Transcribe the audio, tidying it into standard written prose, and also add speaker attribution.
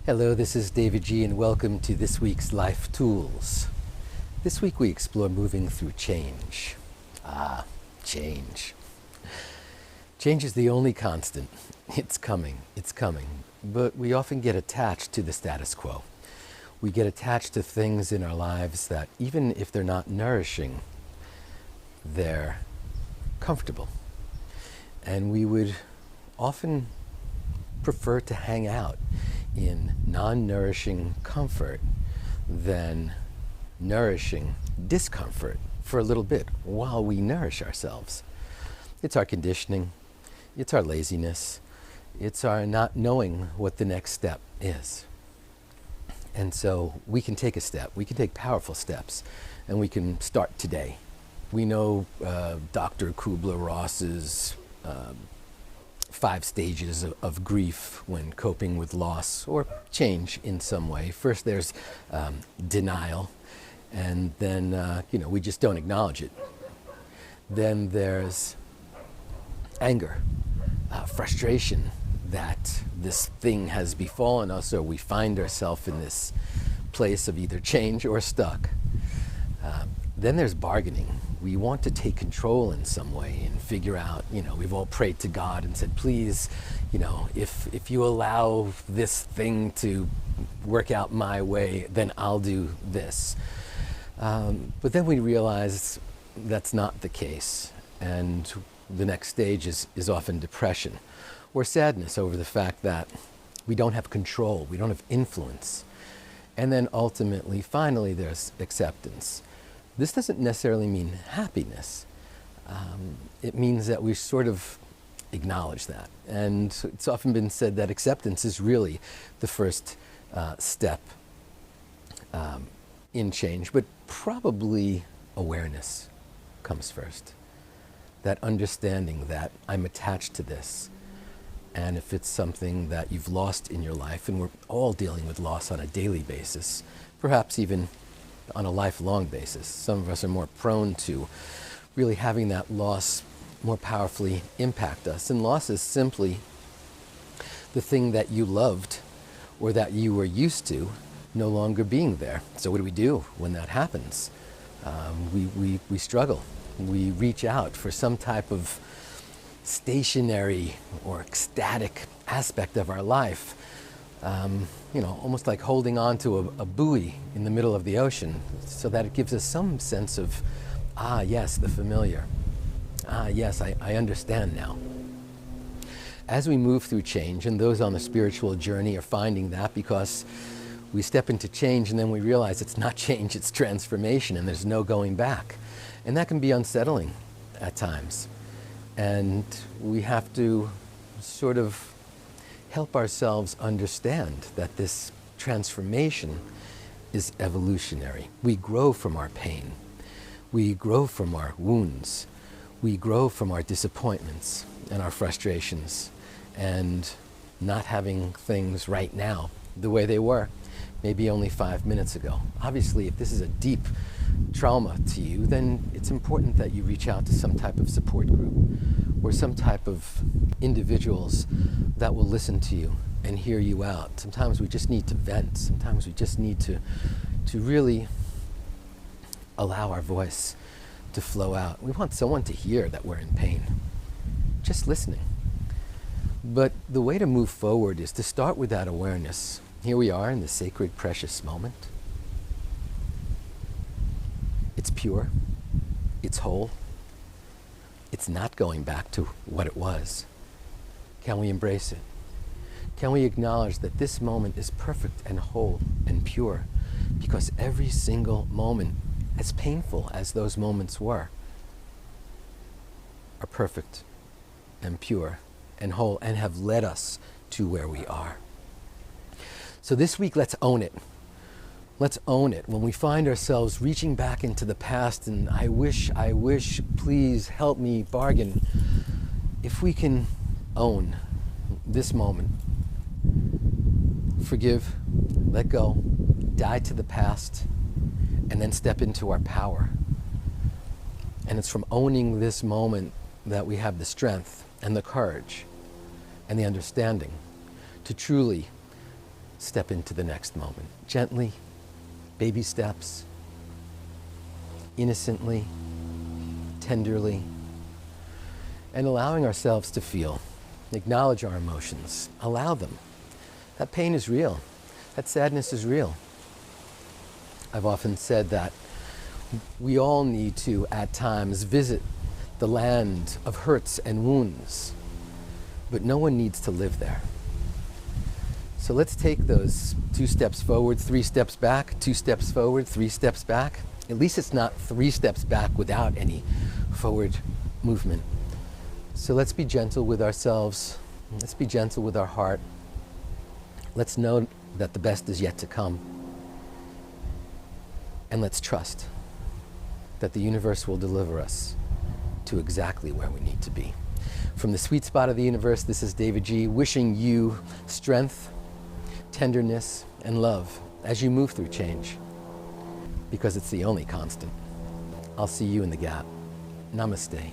Speaker 1: Hello, this is davidji and welcome to this week's Life Tools. This week we explore moving through change. Change. Change is the only constant. It's coming. But we often get attached to the status quo. We get attached to things in our lives that, even if they're not nourishing, they're comfortable. And we would often prefer to hang out in non-nourishing comfort than nourishing discomfort for a little bit while we nourish ourselves. It's our conditioning, it's our laziness, it's our not knowing what the next step is. And so we can take a step, we can take powerful steps, and we can start today. We know Dr. Kubler-Ross's 5 stages of grief when coping with loss or change in some way. First there's denial, and then we just don't acknowledge it. Then there's anger, frustration that this thing has befallen us, or we find ourselves in this place of either change or stuck. Then there's bargaining. We want to take control in some way and figure out, we've all prayed to God and said, please, if you allow this thing to work out my way, then I'll do this. But then we realize that's not the case. And the next stage is often depression or sadness over the fact that we don't have control, we don't have influence. And then ultimately, finally, there's acceptance. This doesn't necessarily mean happiness. It means that we sort of acknowledge that. And it's often been said that acceptance is really the first step in change, but probably awareness comes first. That understanding that I'm attached to this. And if it's something that you've lost in your life, and we're all dealing with loss on a daily basis, perhaps even on a lifelong basis. Some of us are more prone to really having that loss more powerfully impact us. And loss is simply the thing that you loved or that you were used to no longer being there. So what do we do when that happens? We struggle. We reach out for some type of stationary or ecstatic aspect of our life. Almost like holding on to a buoy in the middle of the ocean, so that it gives us some sense of, yes, the familiar. Yes, I understand now. As we move through change, and those on the spiritual journey are finding that, because we step into change and then we realize it's not change, it's transformation, and there's no going back. And that can be unsettling at times. And we have to sort of help ourselves understand that this transformation is evolutionary. We grow from our pain. We grow from our wounds. We grow from our disappointments and our frustrations and not having things right now the way they were maybe only 5 minutes ago. Obviously, if this is a deep trauma to you, then it's important that you reach out to some type of support group or some type of individuals that will listen to you and hear you out. Sometimes we just need to vent. Sometimes we just need to really allow our voice to flow out. We want someone to hear that we're in pain. Just listening. But the way to move forward is to start with that awareness. Here we are in the sacred, precious moment. It's pure. It's whole. It's not going back to what it was. Can we embrace it? Can we acknowledge that this moment is perfect and whole and pure? Because every single moment, as painful as those moments were, are perfect and pure and whole and have led us to where we are. So this week, let's own it. Let's own it. When we find ourselves reaching back into the past and I wish, please help me, bargain. If we can own this moment, forgive, let go, die to the past, and then step into our power. And it's from owning this moment that we have the strength and the courage and the understanding to truly step into the next moment. Gently, baby steps, innocently, tenderly, and allowing ourselves to feel. Acknowledge our emotions. Allow them. That pain is real. That sadness is real. I've often said that we all need to, at times, visit the land of hurts and wounds, but no one needs to live there. So let's take those 2 steps forward, 3 steps back, 2 steps forward, 3 steps back. At least it's not 3 steps back without any forward movement. So let's be gentle with ourselves. Let's be gentle with our heart. Let's know that the best is yet to come. And let's trust that the universe will deliver us to exactly where we need to be. From the sweet spot of the universe, this is davidji, wishing you strength, tenderness, and love as you move through change, because it's the only constant. I'll see you in the gap. Namaste.